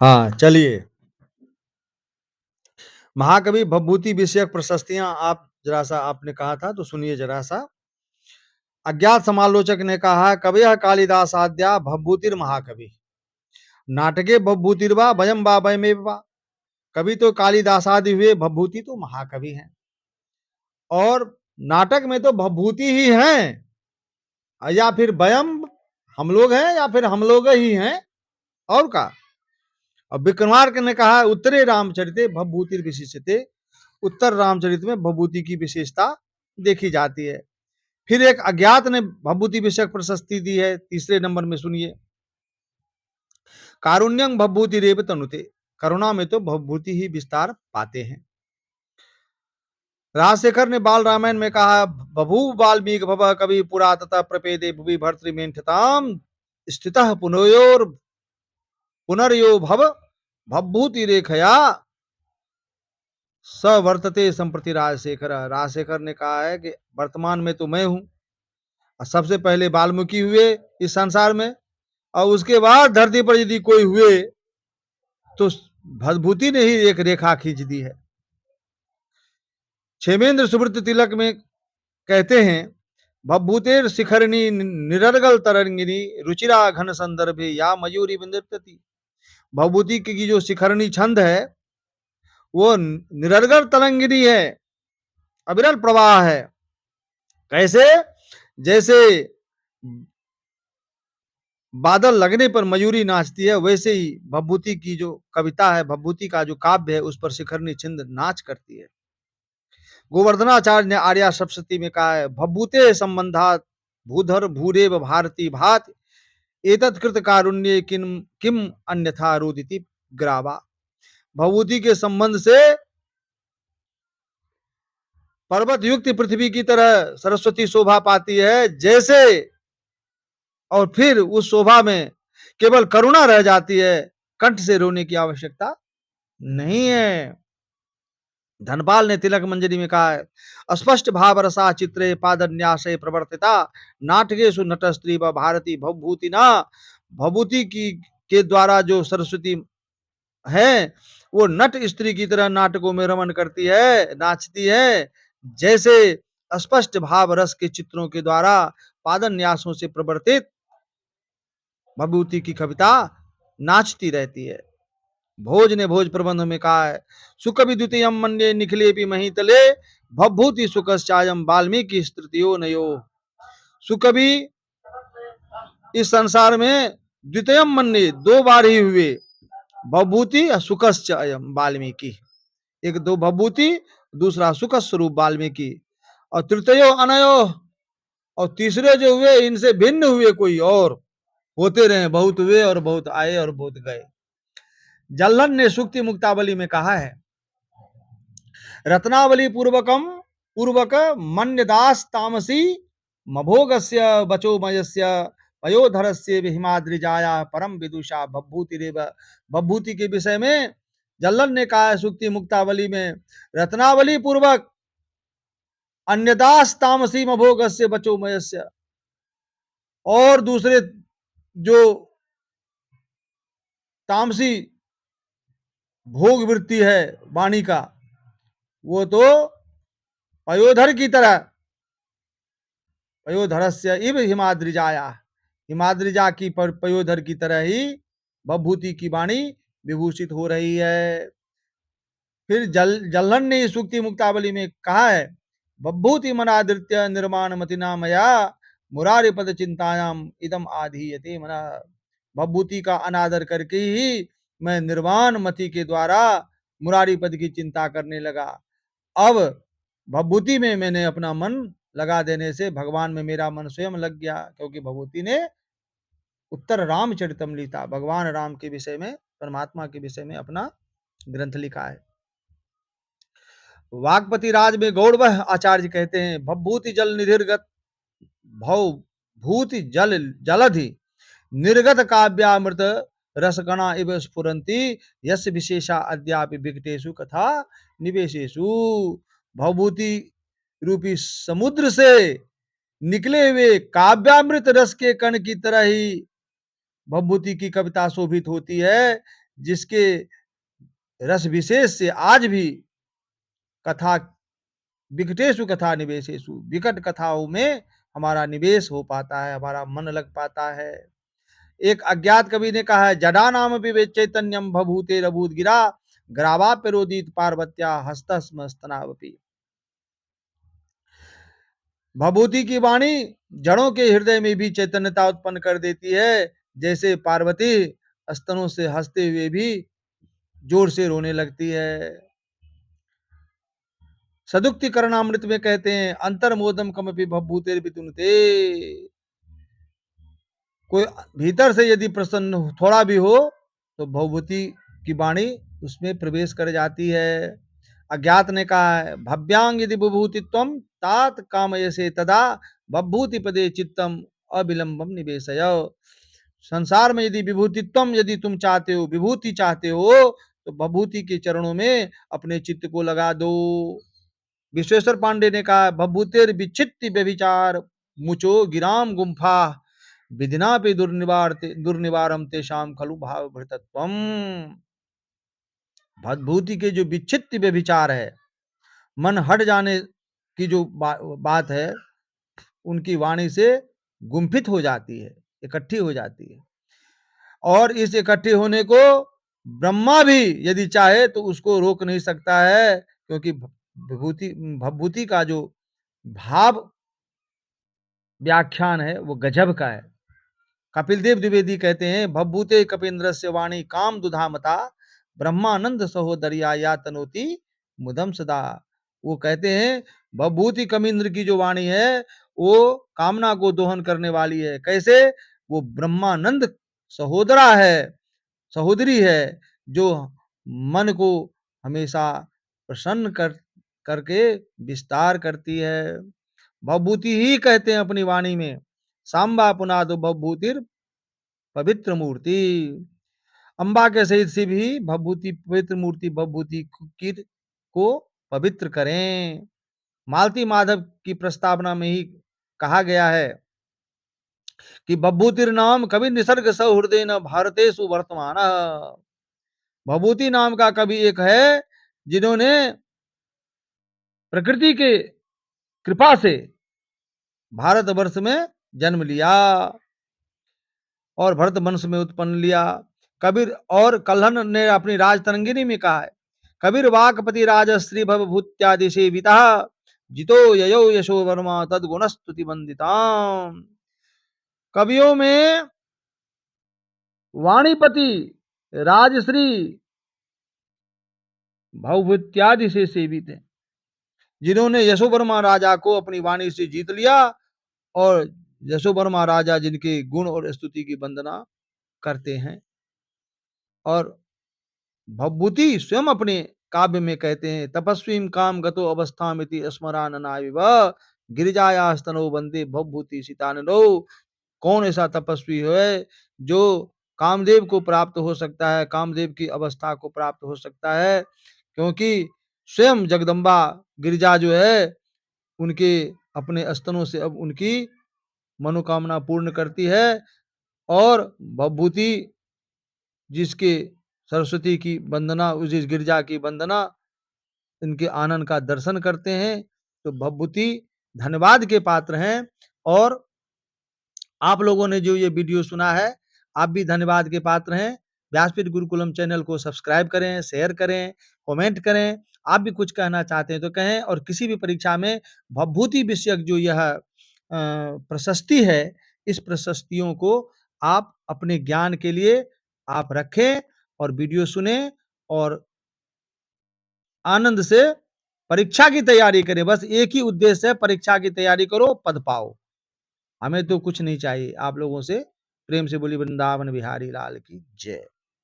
हाँ, चलिए। महाकवि भवभूति विषयक प्रशस्तियाँ आप ज़रा-सा आपने कहा था, तो सुनिए ज़रा-सा। अज्ञात समालोचक ने कहा, कवयः कालिदासाद्या भवभूतिर्महाकवि। नाटके भवभूतिर्वा वयं वा वयमेव वा। कवि तो कालिदासादि हुए, भवभूति तो महाकवि हैं। और नाटक में तो भवभूति ही हैं, या फिर वयम हम लोग हैं, या फिर हम लोग ही हैं, और का। अब विक्रमार्क ने कहा, उत्तरे रामचरिते भवभूतिर्विशिष्यते। उत्तर रामचरित में भवभूति की विशेषता देखी जाती है। फिर एक अज्ञात ने भवभूति विषयक प्रशस्ति दी है, तीसरे नंबर में सुनिए। कारुण्यं भवभूति रेव तनुते। करुणा में तो भवभूति ही विस्तार पाते हैं। राजशेखर ने बाल रामायण में कहा, बभूव वाल्मीकि भव कवि पुरा तथा प्रपेदे भुवि भर्तृमेष्ठताम स्थितः पुनर्यो भव भवभूति रेखया स वर्तते संप्रति राजशेखर। राजशेखर ने कहा है कि वर्तमान में तो मैं हूं, सबसे पहले वाल्मीकि हुए इस संसार में, और उसके बाद धरती पर यदि कोई हुए तो भवभूति ने ही एक रेखा खींच दी है। क्षेमेंद्र सुब्रत तिलक में कहते हैं, भवभूतेर शिखरिणी निरर्गल तरंगिनी रुचिरा घन संदर्भे या मयूरी नृत्यति। भवभूति की जो शिखरणी छंद है वो निरर्गल तरंगिनी है, अविरल प्रवाह है। कैसे? जैसे बादल लगने पर मयूरी नाचती है, वैसे ही भवभूति की जो कविता है, भवभूति का जो काव्य है, उस पर शिखरणी छंद नाच करती है। गोवर्धनाचार्य ने आर्या सप्तशती में कहा है, भवभूते संबंधात भूधर भूरेव भारती भात एतत् कृत कारुण्य किम अन्यथा रोदिति ग्रावा। भवभूति के संबंध से पर्वत युक्त पृथ्वी की तरह सरस्वती शोभा पाती है जैसे, और फिर उस शोभा में केवल करुणा रह जाती है, कंठ से रोने की आवश्यकता नहीं है। धनपाल ने तिलक मंजरी में कहा है, अस्पष्ट भाव रसा चित्रे पादन्यासे प्रवर्तिता नाटकेषु नट स्त्री व भारती भवभूति ना। भवभूति की के द्वारा जो सरस्वती है वो नट स्त्री की तरह नाटकों में रमन करती है, नाचती है, जैसे स्पष्ट भाव रस के चित्रों के द्वारा पादन्यासों से प्रवर्तित भवभूति की कविता नाचती रहती है। भोज ने भोज प्रबंध में कहा है, सुकवि द्वितीय मन्ये निखिले भी महितले भवभूति सुखश्चायम वाल्मीकि स्तृतियो नयो। सुकवि इस संसार में द्वितीय मन्ये दो बार ही हुए, भवभूति और सुखश्चायम वाल्मीकि। एक दो भवभूति, दूसरा सुख स्वरूप वाल्मीकि, और तृतीयो अनयो, और तीसरे जो हुए इनसे भिन्न हुए कोई और। होते रहे, बहुत हुए और बहुत आए और बहुत गए। जल्लन ने सूक्ति मुक्तावली में कहा है, रत्नावली पूर्वक मन्यदास तामसी मभोगस्य बचोमयस्य पयोधरस्य हिमाद्रिजाया परम विदुषा भवभूतिरेव। भवभूति के विषय में जल्लन ने कहा है सूक्ति मुक्तावली में, रत्नावली पूर्वक अन्यदास तामसी मभोगस्य बचोमयस्य, और दूसरे जो तामसी भोग वृत्ति है वाणी का, वो तो पयोधर की तरह, पयोधरस्य इव हिमाद्रिजाया, हिमाद्रिजा की पयोधर की तरह ही भवभूति की वाणी विभूषित हो रही है। फिर जल्लन ने सूक्ति मुक्तावली में कहा है, भवभूति मनादृत्य निर्माण मतिना मया मुरारी पद चिंतायाम इदम आधीयते मना। भवभूति का अनादर करके ही मैं निर्वाण मति के द्वारा मुरारी पद की चिंता करने लगा। अब भवभूति में मैंने अपना मन लगा देने से भगवान में मेरा मन स्वयं लग गया, क्योंकि भवभूति ने उत्तर रामचरितम लिखा, भगवान राम के विषय में, परमात्मा के विषय में अपना ग्रंथ लिखा है। वागपति राज में गौड़वह आचार्य कहते हैं, भवभूति जल निर्गत भव भूति जल जलधि निर्गत काव्यामृत रसगणा इव स्फुरंती यस्य विशेषा अद्यापि विकटेषु कथा निवेशेषु। भवभूति रूपी समुद्र से निकले हुए काव्यामृत रस के कण की तरह ही भवभूति की कविता शोभित होती है, जिसके रस विशेष से आज भी कथा विकटेषु कथा निवेशेषु, विकट कथाओं में हमारा निवेश हो पाता है, हमारा मन लग पाता है। एक अज्ञात कवि ने कहा है, जडा नाम विवेक चैतन्यम भभूते रभूत गिरा ग्रावाप्यरोदित पार्वत्या हस्तस्म स्तनावपि। भभूति की वाणी जड़ों के हृदय में भी चैतन्यता उत्पन्न कर देती है, जैसे पार्वती स्तनों से हंसते हुए भी जोर से रोने लगती है। सदुक्ति करणामृत में कहते हैं, अंतर्मोदम कमपि भभूतेर वितुनते। कोई भीतर से यदि प्रसन्न थोड़ा भी हो तो भभूति की वाणी उसमें प्रवेश कर जाती है। अज्ञात ने कहा है, भव्यांग यदि विभूतित्वम तात कामयसे तदा बभूति पदे चित्तम अविलंबम निवेशय। संसार में यदि विभूतित्वम यदि तुम चाहते हो, विभूति चाहते हो, तो बभूति के चरणों में अपने चित्त को लगा दो। विश्वेश्वर पांडे ने कहा, बभूतेर विचित्ति व्यभिचार मुचो गिराम गुम्फा विधिना पे दुर्निवारम तेषाम खलु भाव भृतत्वम। भूति के जो विचित्त व्यभिचार है, मन हट जाने की जो बात है, उनकी वाणी से गुम्फित हो जाती है, इकट्ठी हो जाती है। और इस इकट्ठे होने को ब्रह्मा भी यदि चाहे तो उसको रोक नहीं सकता है, क्योंकि भभूति का जो भाव व्याख्यान है वो गजब का है। कपिल देव द्विवेदी कहते हैं, भभूते कपीन्द्र से वाणी काम दुधामता ब्रह्मानंद सहोदरिया या तनोति मुदम सदा। वो कहते हैं भभूति कमिंद्र की जो वाणी है वो कामना को दोहन करने वाली है। कैसे? वो ब्रह्मानंद सहोदरा है, सहोदरी है, जो मन को हमेशा प्रसन्न करके विस्तार करती है। भभूति ही कहते हैं अपनी वाणी में, सांबा पुनादो भभूतिर पवित्र मूर्ति। अंबा के सहित से भी भभूति पवित्र मूर्ति भभूति को पवित्र करें। मालती माधव की प्रस्तावना में ही कहा गया है कि भभूतिर नाम कवि निसर्ग सौहृदय न भारतेषु वर्तमान। भभूति नाम का कवि एक है जिन्होंने प्रकृति के कृपा से भारतवर्ष में जन्म लिया और भरत वंश में उत्पन्न लिया। कबीर और कल्हन ने अपनी राजतरंगिनी में कहा है, कबीर वाकपति राजश्री भवभूत्यादि सेविता जितो ययो यशो वर्मा तद गुणस्तुति वंदिता। कवियों में वाणीपति राजश्री भवभूत्यादि से सेवित है, जिन्होंने यशोवर्मा राजा को अपनी वाणी से जीत लिया, और यशोवर्मा राजा जिनके गुण और स्तुति की वंदना करते हैं। और भभूति स्वयं अपने काव्य में कहते हैं, तपस्वी काम गतो अवस्थामिति स्मराननाविव गिरिजायास्तनो वंदे भभूति सीताननो। कौन ऐसा तपस्वी है जो कामदेव को प्राप्त हो सकता है, कामदेव की अवस्था को प्राप्त हो सकता है, क्योंकि स्वयं जगदम्बा गिरिजा जो है उनके अपने स्तनों से अब उनकी मनोकामना पूर्ण करती है। और भभूति जिसके सरस्वती की वंदना, जिस गिरजा की वंदना, इनके आनंद का दर्शन करते हैं, तो भभूति धन्यवाद के पात्र हैं। और आप लोगों ने जो ये वीडियो सुना है, आप भी धन्यवाद के पात्र हैं। व्यासपीठ गुरुकुलम चैनल को सब्सक्राइब करें, शेयर करें, कमेंट करें। आप भी कुछ कहना चाहते हैं तो कहें। और किसी भी परीक्षा में भभूति विषयक जो यह प्रशस्ति है, इस प्रशस्तियों को आप अपने ज्ञान के लिए आप रखें और वीडियो सुने और आनंद से परीक्षा की तैयारी करें। बस एक ही उद्देश्य है, परीक्षा की तैयारी करो, पद पाओ। हमें तो कुछ नहीं चाहिए। आप लोगों से प्रेम से बोली वृंदावन बिहारी लाल की जय।